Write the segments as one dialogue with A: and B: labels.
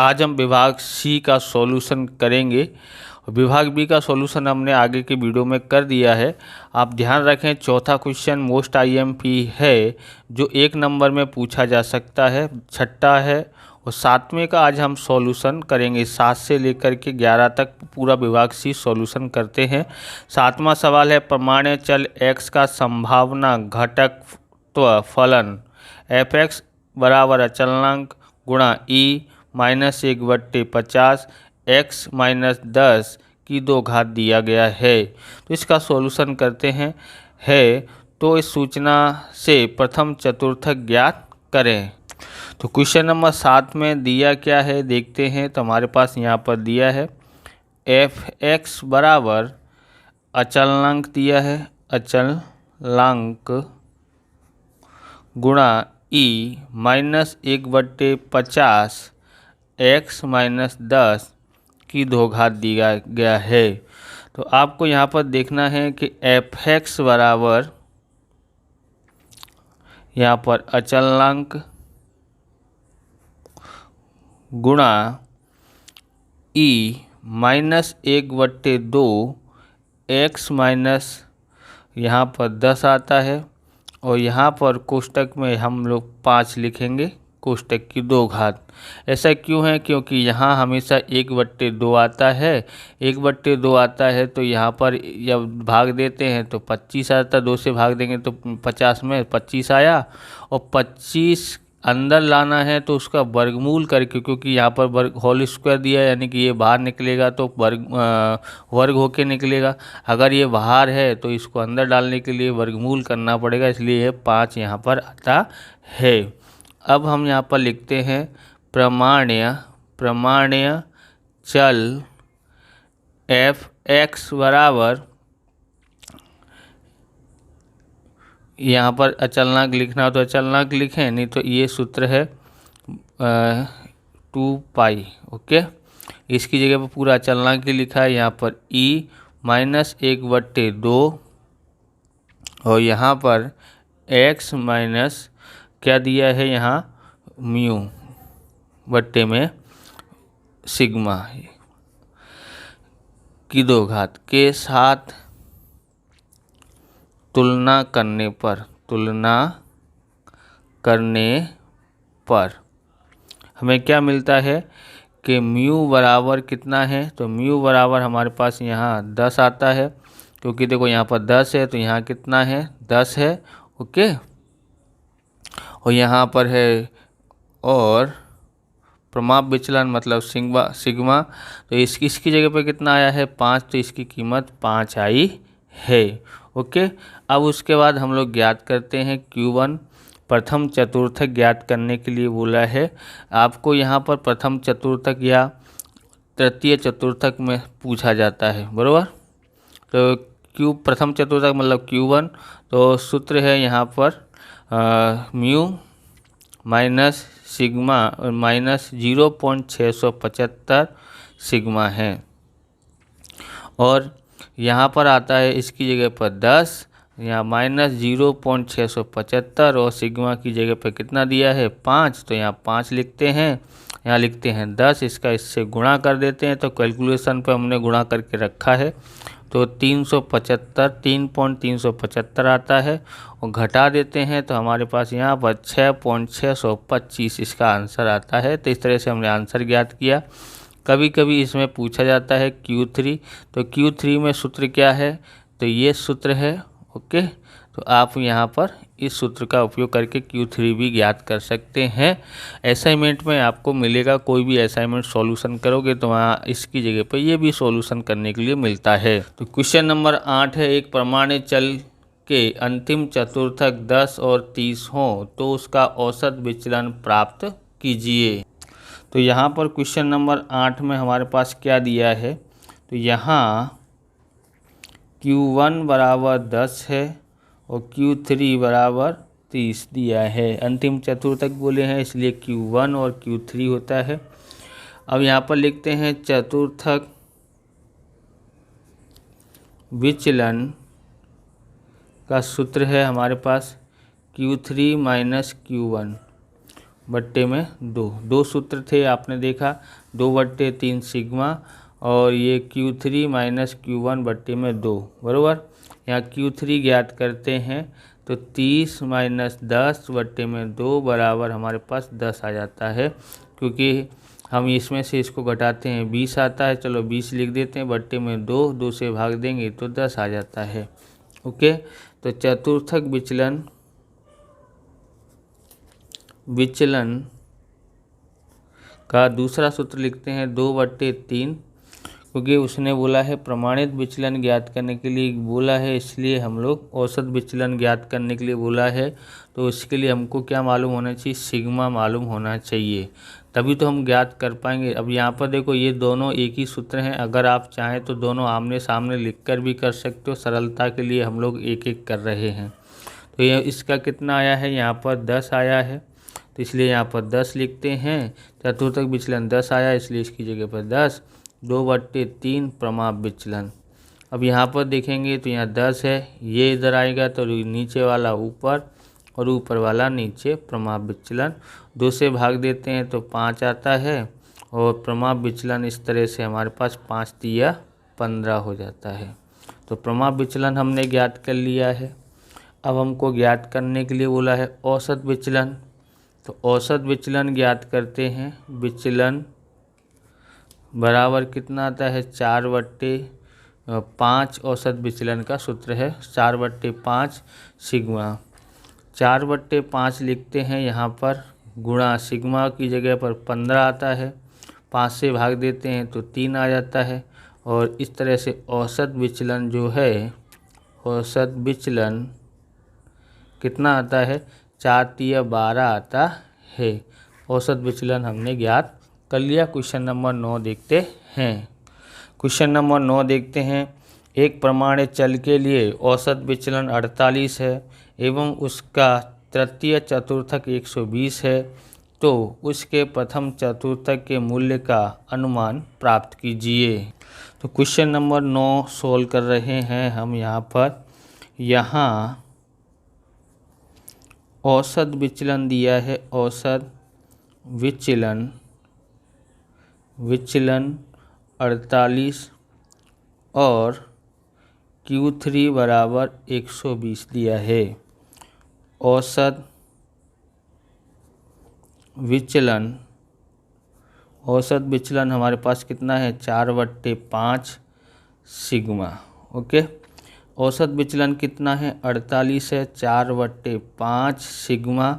A: आज हम विभाग सी का सॉल्यूशन करेंगे। विभाग बी का सॉल्यूशन हमने आगे के वीडियो में कर दिया है। आप ध्यान रखें, चौथा क्वेश्चन मोस्ट आईएमपी है जो 1 नंबर में पूछा जा सकता है, छठा है। और 7वें का आज हम सॉल्यूशन करेंगे। 7 से लेकर के 11 तक पूरा विभाग सी सॉल्यूशन करते हैं। 7वां सवाल है, प्रमाण्य चल x का संभावना घटक फलन f(x) बराबर अचलनांक गुणा e -1/50 x -10 की 2 घात दिया गया है। तो इसका सॉल्यूशन करते हैं। तो इस सूचना से प्रथम चतुर्थक ज्ञात करें। तो क्वेश्चन नंबर 7 में दिया क्या है देखते हैं। तो हमारे पास यहाँ पर दिया है f(x) बराबर अचलनांक दिया है, अचलनांक गुणा e -1/50 x -10 की 2 घात दिया गया है। तो आपको यहाँ पर देखना है कि f(x) बराबर यहाँ पर अचलनांक गुणा e -1/2 x माइनस यहाँ पर 10 आता है और यहाँ पर कोष्टक में हम लोग 5 लिखेंगे, कोष्टक की 2 घात। ऐसा क्यों है? क्योंकि यहाँ हमेशा 1/2 आता है, 1/2 आता है तो यहाँ पर जब भाग देते हैं तो 25 आता है, 2 से भाग देंगे तो 50 में 25 आया। और 25 अंदर लाना है तो उसका वर्गमूल करके, क्योंकि यहाँ पर वर्ग होल स्क्वायर दिया है यानी कि ये बाहर निकलेगा तो वर्ग होके निकलेगा। अगर ये बाहर है तो इसको अंदर डालने के लिए वर्गमूल करना पड़ेगा, इसलिए ये 5 यहाँ पर आता है। अब हम यहाँ पर लिखते हैं प्रमाण्य चल f(x) बराबर, यहाँ पर अचलनांक लिखना हो तो अचलनांक लिखें, नहीं तो ये सूत्र है 2π। ओके, इसकी जगह पर पूरा अचलनांक ही लिखा है। यहाँ पर e -1/2 और यहाँ पर x माइनस क्या दिया है यहाँ म्यू बट्टे में सिग्मा की 2 घात के साथ तुलना करने पर हमें क्या मिलता है कि म्यू बराबर कितना है। तो म्यू बराबर हमारे पास यहाँ 10 आता है, क्योंकि देखो यहाँ पर 10 है तो यहाँ कितना है 10 है। ओके, और यहाँ पर है और प्रमाप विचलन मतलब सिग्मा, तो इसकी जगह पे कितना आया है 5, तो इसकी कीमत 5 आई है। ओके, अब उसके बाद हम लोग ज्ञात करते हैं Q1। प्रथम चतुर्थक ज्ञात करने के लिए बोला है आपको। यहाँ पर प्रथम चतुर्थक या तृतीय चतुर्थक में पूछा जाता है, बराबर। तो प्रथम चतुर्थक मतलब Q1, तो सूत्र है यहाँ पर mu minus sigma minus 0.675 sigma है। और यहाँ पर आता है इसकी जगह पर 10, यहाँ माइनस 0.675 और सिग्मा की जगह पर कितना दिया है 5, तो यहाँ 5 लिखते हैं, यहाँ लिखते हैं 10, इसका इससे गुणा कर देते हैं। तो कैलकुलेशन पे हमने गुणा करके रखा है, तो 3.375 आता है और घटा देते हैं तो हमारे पास यहाँ पर 6.625 इसका आंसर आता है। तो इस तरह से हमने आंसर ज्ञात किया। कभी कभी इसमें पूछा जाता है Q3, तो Q3 में सूत्र क्या है, तो ये सूत्र है। ओके, तो आप यहाँ पर इस सूत्र का उपयोग करके Q3 भी ज्ञात कर सकते हैं। असाइनमेंट में आपको मिलेगा, कोई भी असाइनमेंट सॉल्यूशन करोगे तो वहाँ इसकी जगह पर ये भी सॉल्यूशन करने के लिए मिलता है। तो क्वेश्चन नंबर 8 है, एक प्रमाण्य चल के अंतिम चतुर्थक 10 और 30 हों तो उसका औसत विचलन प्राप्त कीजिए। तो यहाँ पर क्वेश्चन नंबर 8 में हमारे पास क्या दिया है, तो यहाँ Q1 बराबर 10 है और Q3 बराबर 30 दिया है। अंतिम चतुर्थक बोले हैं इसलिए Q1 और Q3 होता है। अब यहाँ पर लिखते हैं चतुर्थक विचलन का सूत्र है हमारे पास Q3 माइनस Q1 बट्टे में 2 सूत्र थे आपने देखा, 2/3 सिग्मा और ये Q3 माइनस Q1 बट्टे में 2 बराबर। यहाँ Q3 ज्ञात करते हैं तो 30 माइनस 10 बट्टे में 2 बराबर हमारे पास 10 आ जाता है, क्योंकि हम इसमें से इसको घटाते हैं 20 आता है। चलो 20 लिख देते हैं, बट्टे में 2 से भाग देंगे तो 10 आ जाता है। ओके, तो चतुर्थक विचलन का दूसरा सूत्र लिखते हैं 2/3, क्योंकि उसने बोला है प्रमाणित विचलन ज्ञात करने के लिए बोला है, इसलिए हम लोग औसत विचलन ज्ञात करने के लिए बोला है। तो इसके लिए हमको क्या मालूम होना चाहिए, सिग्मा मालूम होना चाहिए, तभी तो हम ज्ञात कर पाएंगे। अब यहाँ पर देखो ये दोनों एक ही सूत्र हैं, अगर आप चाहें तो दोनों आमने सामने लिखकर भी कर सकते हो, सरलता के लिए हम लोग एक एक कर रहे हैं। तो ये इसका कितना आया है, यहाँ पर 10 आया है, तो इसलिए यहाँ पर 10 लिखते हैं। चतुर्थक विचलन 10 आया, इसलिए इसकी जगह पर 10, 2/3 प्रमाप विचलन। अब यहाँ पर देखेंगे तो यहाँ 10 है, ये इधर आएगा तो नीचे वाला ऊपर और ऊपर वाला नीचे, प्रमाप विचलन 2 से भाग देते हैं तो 5 आता है, और प्रमाप विचलन इस तरह से हमारे पास 5 तिया 15 हो जाता है। तो प्रमाप विचलन हमने ज्ञात कर लिया है। अब हमको ज्ञात करने के लिए बोला है औसत विचलन, तो औसत विचलन ज्ञात करते हैं। विचलन बराबर कितना आता है, 4/5 औसत विचलन का सूत्र है 4/5 सिग्मा। 4/5 लिखते हैं यहाँ पर, गुणा सिग्मा की जगह पर 15 आता है, 5 से भाग देते हैं तो 3 आ जाता है, और इस तरह से औसत विचलन जो है, औसत विचलन कितना आता है, 4 तिया 12 आता है। औसत विचलन हमने ज्ञात कर लिया। क्वेश्चन नंबर 9 देखते हैं। क्वेश्चन नंबर 9 देखते हैं। एक प्रमाणित चल के लिए औसत विचलन 48 है एवं उसका तृतीय चतुर्थक 120 है, तो उसके प्रथम चतुर्थक के मूल्य का अनुमान प्राप्त कीजिए। तो क्वेश्चन नंबर 9 सोल्व कर रहे हैं हम यहाँ पर। यहाँ औसत विचलन दिया है, औसत विचलन 48 और Q3 बराबर 120 दिया है। औसत विचलन हमारे पास कितना है, 4/5 सिग्मा। ओके, औसत विचलन कितना है, 48 है, 4/5 सिग्मा।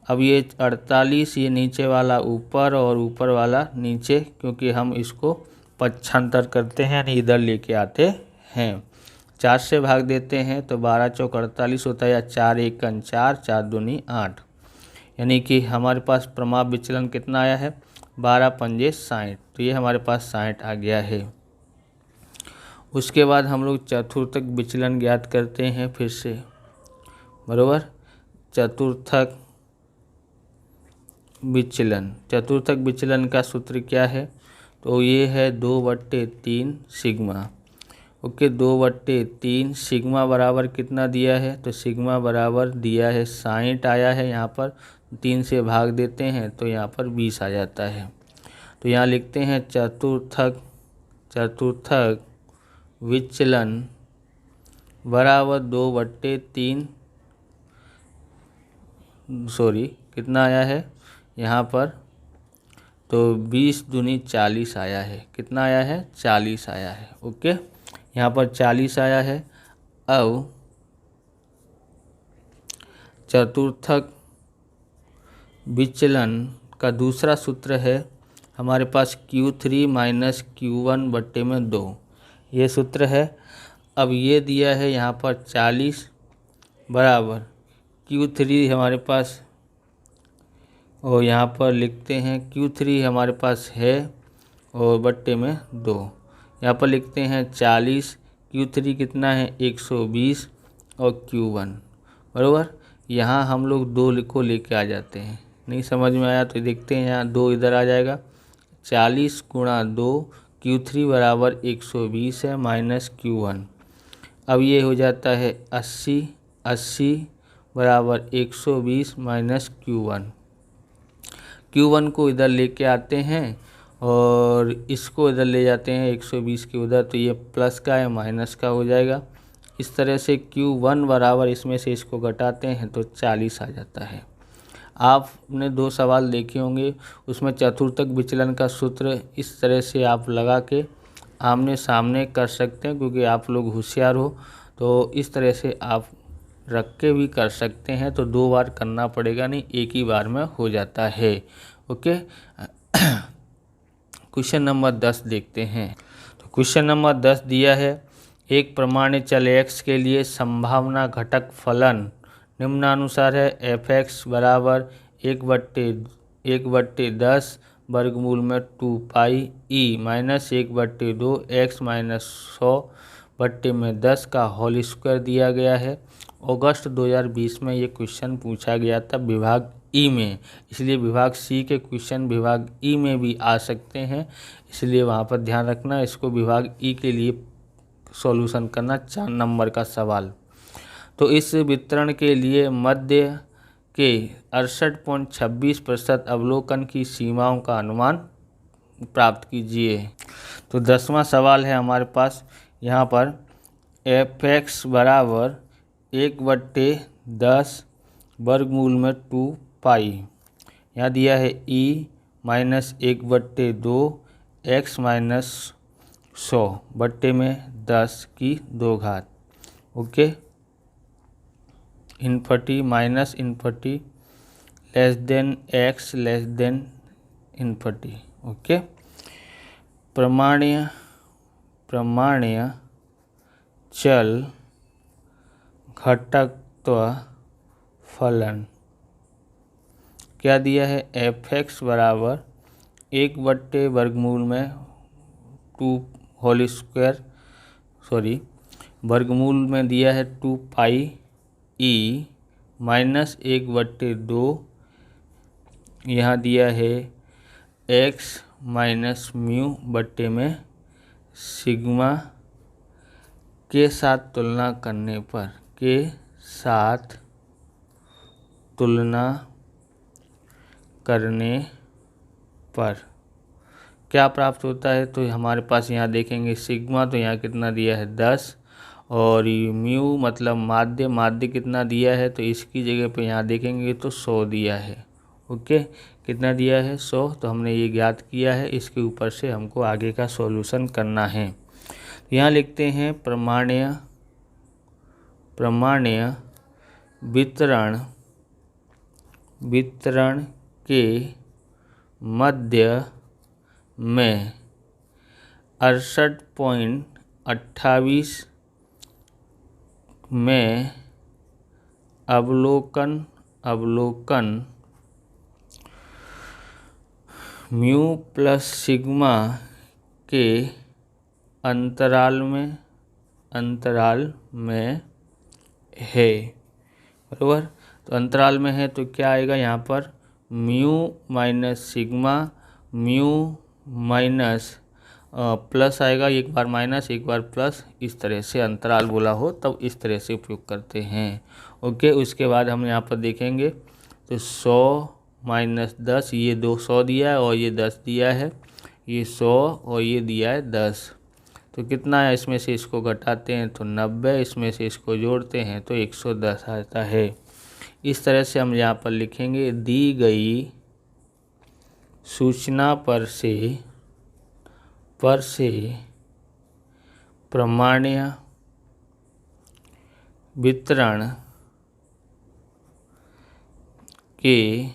A: अब ये 48, ये नीचे वाला ऊपर और ऊपर वाला नीचे, क्योंकि हम इसको पक्षांतर करते हैं यानी इधर लेके आते हैं। 4 से भाग देते हैं तो 12 चौक 48 होता है, या 4 एकन 4, 4 दूनी 8, यानी कि हमारे पास प्रमाप विचलन कितना आया है, 12 पंजे 60। तो ये हमारे पास 60 आ गया है। उसके बाद हम लोग चतुर्थक विचलन ज्ञात करते हैं फिर से, बराबर। चतुर्थक विचलन का सूत्र क्या है, तो ये है 2/3 सिग्मा। ओके, 2/3 सिग्मा बराबर कितना दिया है, तो सिग्मा बराबर दिया है 60 आया है। यहाँ पर 3 से भाग देते हैं तो यहाँ पर 20 आ जाता है। तो यहाँ लिखते हैं चतुर्थक विचलन बराबर 2/3, कितना आया है यहाँ पर, तो 20 दूनी 40 आया है। कितना आया है, 40 आया है। ओके, यहाँ पर 40 आया है। अब चतुर्थक विचलन का दूसरा सूत्र है हमारे पास Q3 माइनस Q1 बट्टे में 2, ये सूत्र है। अब ये दिया है यहाँ पर 40 बराबर Q3 हमारे पास, और यहाँ पर लिखते हैं Q3 हमारे पास है और बट्टे में 2, यहाँ पर लिखते हैं 40, Q3 कितना है 120 और Q1 बराबर। यहाँ हम लोग 2 को लेके आ जाते हैं, नहीं समझ में आया तो देखते हैं, यहाँ 2 इधर आ जाएगा, 40 गुणा 2, Q3 बराबर 120 है माइनस Q1। अब ये हो जाता है 80 बराबर 120 माइनस Q1। Q1 को इधर लेके आते हैं और इसको इधर ले जाते हैं 120 के उधर, तो ये प्लस का है माइनस का हो जाएगा। इस तरह से Q1 बराबर इसमें से इसको घटाते हैं तो 40 आ जाता है। आपने 2 सवाल देखे होंगे, उसमें चतुर्थक विचलन का सूत्र इस तरह से आप लगा के आमने सामने कर सकते हैं, क्योंकि आप लोग होशियार हो तो इस तरह से आप रख के भी कर सकते हैं। तो 2 बार करना पड़ेगा नहीं, एक ही बार में हो जाता है। ओके, क्वेश्चन नंबर 10 देखते हैं। तो क्वेश्चन नंबर 10 दिया है, एक प्रमाणित चल x के लिए संभावना घटक फलन निम्नानुसार है। f(x) बराबर 1/10 वर्गमूल में 2 पाई e माइनस 1/2 x माइनस 100/10 का होल स्क्वायर दिया गया है। अगस्त 2020 में ये क्वेश्चन पूछा गया था विभाग ई में, इसलिए विभाग सी के क्वेश्चन विभाग ई में भी आ सकते हैं, इसलिए वहाँ पर ध्यान रखना। इसको विभाग ई के लिए सॉल्यूशन करना 4 नंबर का सवाल। तो इस वितरण के लिए मध्य के 68.26% अवलोकन की सीमाओं का अनुमान प्राप्त कीजिए। तो 10वां सवाल है हमारे पास यहाँ पर, f(x) बराबर 1/10 वर्गमूल में 2 पाई, यहाँ दिया है e माइनस 1/2 x माइनस 100/10 की 2 घात। Okay, infinity minus infinity less than x less than infinity. Okay, प्रमाण्य चल घटकत्व फलन क्या दिया है, f(x) बराबर 1/2 वर्गमूल में 2 होल स्क्वायर वर्गमूल में दिया है 2 पाई e माइनस 1/2, यहाँ दिया है x माइनस म्यू बट्टे में सिग्मा के साथ तुलना करने पर क्या प्राप्त होता है। तो हमारे पास यहाँ देखेंगे सिग्मा, तो यहाँ कितना दिया है 10, और म्यू मतलब माध्य कितना दिया है, तो इसकी जगह पे यहाँ देखेंगे तो 100 दिया है। ओके, कितना दिया है 100, तो हमने ये ज्ञात किया है। इसके ऊपर से हमको आगे का सॉल्यूशन करना है। तो यहाँ लिखते हैं प्रमाण्य वितरण के मध्य में 68.28 में अवलोकन म्यू प्लस सिग्मा के अंतराल में है, बराबर। तो अंतराल में है तो क्या आएगा यहाँ पर, mu minus sigma, mu minus plus आएगा, एक बार माइनस एक बार प्लस, इस तरह से अंतराल बोला हो तब इस तरह से उपयोग करते हैं। ओके, उसके बाद हम यहाँ पर देखेंगे तो 100 माइनस 10, ये 200 दिया है और ये 10 दिया है, ये 100 और ये दिया है 10, तो कितना है, इसमें से इसको घटाते हैं तो 90, इसमें से इसको जोड़ते हैं तो 110 आता है। इस तरह से हम यहाँ पर लिखेंगे, दी गई सूचना पर से प्रमाण्य वितरण के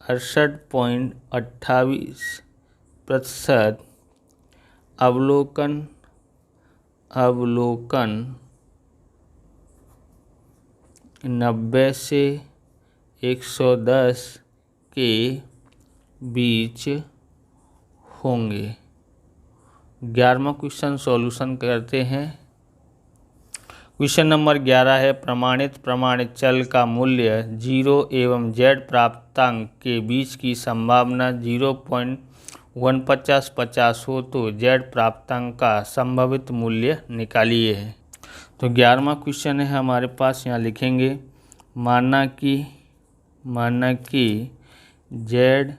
A: 68.28% अवलोकन 90 से 110 के बीच होंगे। 11वां क्वेश्चन सॉल्यूशन करते हैं। क्वेश्चन नंबर 11 है, प्रमाणित चल का मूल्य 0 एवं z प्राप्तांक के बीच की संभावना 0.150 हो तो z प्राप्तांक का संभावित मूल्य निकालिए है। तो 11वां क्वेश्चन है हमारे पास, यहाँ लिखेंगे, माना कि z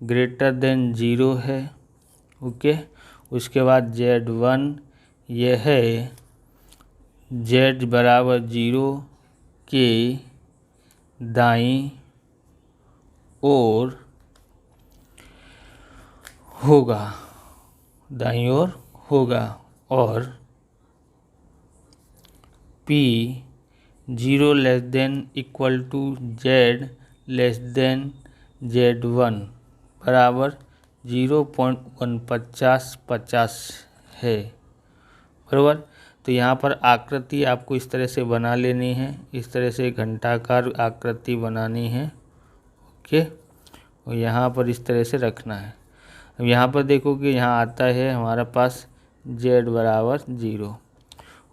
A: ग्रेटर देन 0 है। ओके, उसके बाद Z1 ये है Z बराबर 0 के दाईं ओर होगा, दाईं ओर होगा, और P 0 less than equal to Z less than Z1 बराबर 0.150 है, बराबर। तो यहाँ पर आकृति आपको इस तरह से बना लेनी है, इस तरह से घंटाकार आकृति बनानी है। ओके, और यहाँ पर इस तरह से रखना है। अब यहाँ पर देखो कि यहाँ आता है हमारे पास Z बराबर 0,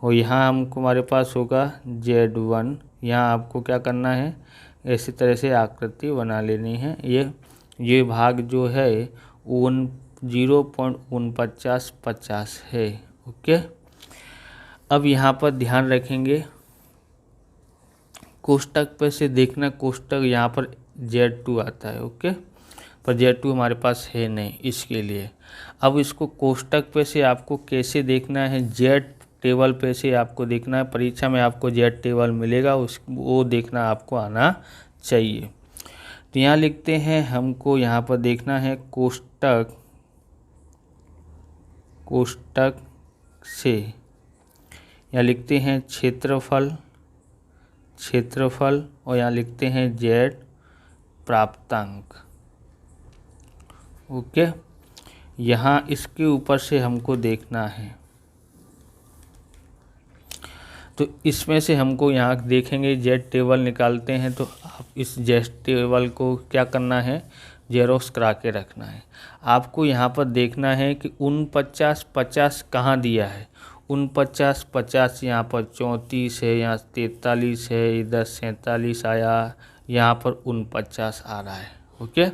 A: और यहाँ हमको हमारे पास होगा Z1। यहाँ आपको क्या करना है, ऐसी तरह से आकृति बना लेनी है। ये भाग जो है 0.4950 है। ओके, अब यहाँ पर ध्यान रखेंगे, कोष्टक पे से देखना, कोष्टक यहाँ पर Z2 आता है। ओके, पर Z2 हमारे पास है नहीं, इसके लिए अब इसको कोष्टक पे से आपको कैसे देखना है, Z टेबल पे से आपको देखना है। परीक्षा में आपको Z टेबल मिलेगा, वो देखना आपको आना चाहिए। तो यहाँ लिखते हैं, हमको यहाँ पर देखना है कोष्टक से, यहाँ लिखते हैं क्षेत्रफल, और यहाँ लिखते हैं Z प्राप्तांक। ओके, यहाँ इसके ऊपर से हमको देखना है, तो इसमें से हमको यहाँ देखेंगे Z टेबल निकालते हैं। तो आप इस Z टेबल को क्या करना है, जेरोक्स करा के रखना है। आपको यहाँ पर देखना है कि 49-50 कहाँ दिया है। 49-50 यहाँ पर 34 है, यहाँ 43 है, इधर 47 आया, यहाँ पर 49 आ रहा है। ओके,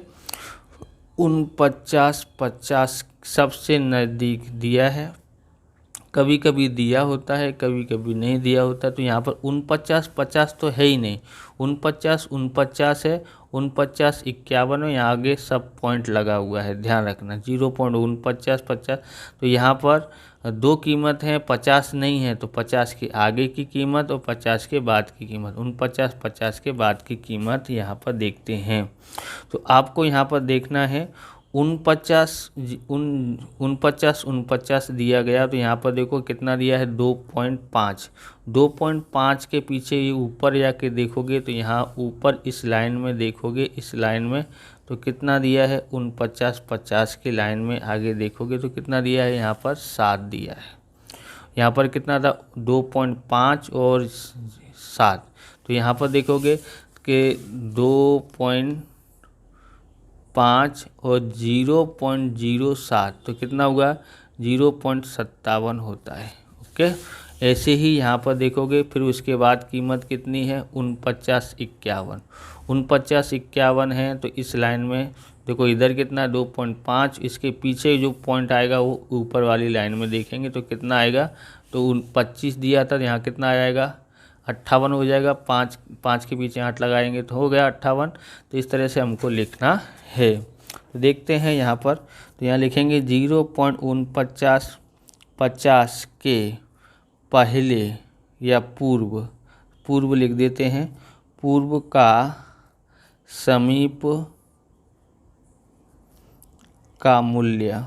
A: 49-50 सबसे नज़दीक दिया है, कभी कभी दिया होता है, कभी कभी नहीं दिया होता। तो यहाँ पर 49-50 तो है ही नहीं, 49 है, 49-51 में यहाँ आगे सब पॉइंट लगा हुआ है, ध्यान रखना 0.49-50। तो यहाँ पर दो कीमत है, 50 नहीं है, तो 50 के आगे की कीमत और 50 के बाद की कीमत, 49-50 के बाद की कीमत यहाँ पर देखते हैं। तो आपको यहाँ पर देखना है 49 दिया गया, तो यहाँ पर देखो कितना दिया है, 2.5। 2.5 के पीछे ये ऊपर जाके देखोगे तो यहाँ ऊपर इस लाइन में देखोगे, इस लाइन में तो कितना दिया है, 49-50 की लाइन में आगे देखोगे तो कितना दिया है, यहाँ पर 7 दिया है। यहाँ पर कितना था, 2.5 और 7। तो यहाँ पर देखोगे कि 2.5 और 0.07, तो कितना हुआ, 0.57 होता है। ओके, ऐसे ही यहाँ पर देखोगे, फिर उसके बाद कीमत कितनी है, 49-51। 49-51 है, तो इस लाइन में देखो इधर कितना, 2.5, इसके पीछे जो पॉइंट आएगा वो ऊपर वाली लाइन में देखेंगे तो कितना आएगा, तो 25 दिया था, यहाँ कितना आएगा, 58 हो जाएगा। 5 के पीछे 8 लगाएंगे तो हो गया 58। तो इस तरह से हमको लिखना है। तो देखते हैं यहाँ पर, तो यहाँ लिखेंगे 0.49-50 के पहले या पूर्व लिख देते हैं, पूर्व का समीप का मूल्य।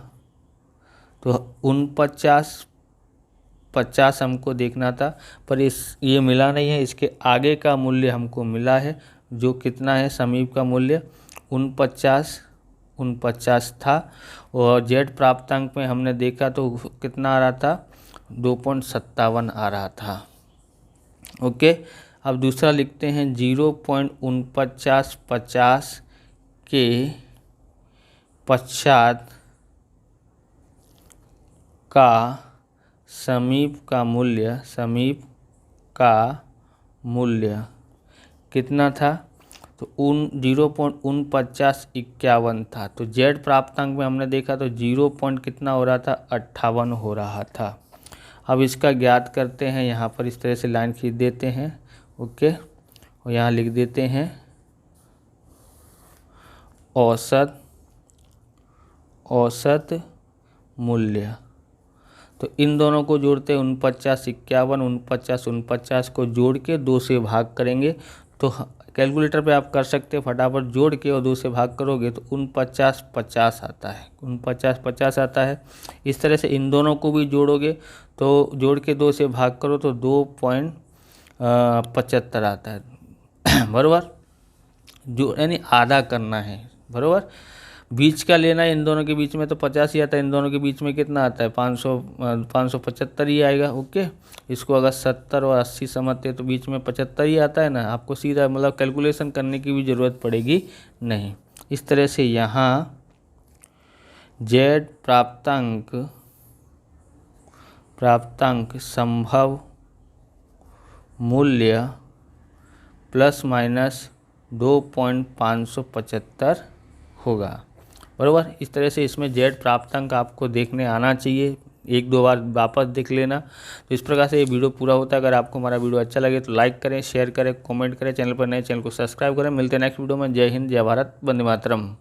A: तो 49-50 हमको देखना था, पर ये मिला नहीं है, इसके आगे का मूल्य हमको मिला है, जो कितना है, समीप का मूल्य 49 था। और Z प्राप्तांक में हमने देखा तो कितना आ रहा था, 2.57 आ रहा था। ओके, अब दूसरा लिखते हैं 0.49-50 के पश्चात का समीप का मूल्य कितना था, तो 0.4951 था। तो Z प्राप्तांक में हमने देखा तो 0. कितना हो रहा था, 58 हो रहा था। अब इसका ज्ञात करते हैं, यहाँ पर इस तरह से लाइन खींच देते हैं। ओके, और यहाँ लिख देते हैं औसत औसत मूल्य। तो इन दोनों को जोड़ते 49, 51, 49 को जोड़ के 2 से भाग करेंगे। तो कैलकुलेटर पे आप कर सकते हैं, फटाफट जोड़ के और 2 से भाग करोगे तो 49, 50 आता है। 49, 50 आता है। इस तरह से इन दोनों को भी जोड़ोगे तो जोड़ के 2 से भाग करो तो 2.75 आता है। बराबर, जो यानी आधा करना है। बराबर, बीच का लेना है, इन दोनों के बीच में तो 50 ही आता है, इन दोनों के बीच में कितना आता है 575 ही आएगा। ओके, इसको अगर 70 और 80 समझते तो बीच में 75 ही आता है ना। आपको सीधा मतलब कैलकुलेशन करने की भी ज़रूरत पड़ेगी नहीं। इस तरह से यहाँ z प्राप्तांक संभव मूल्य प्लस माइनस 2.575 होगा। बराबर, इस तरह से इसमें z प्राप्तांक आपको देखने आना चाहिए, 1-2 बार वापस देख लेना। तो इस प्रकार से ये वीडियो पूरा होता है। अगर आपको हमारा वीडियो अच्छा लगे तो लाइक करें, शेयर करें, कमेंट करें, चैनल पर नए चैनल को सब्सक्राइब करें। मिलते हैं नेक्स्ट वीडियो में। जय हिंद, जय भारत, वंदे मातरम।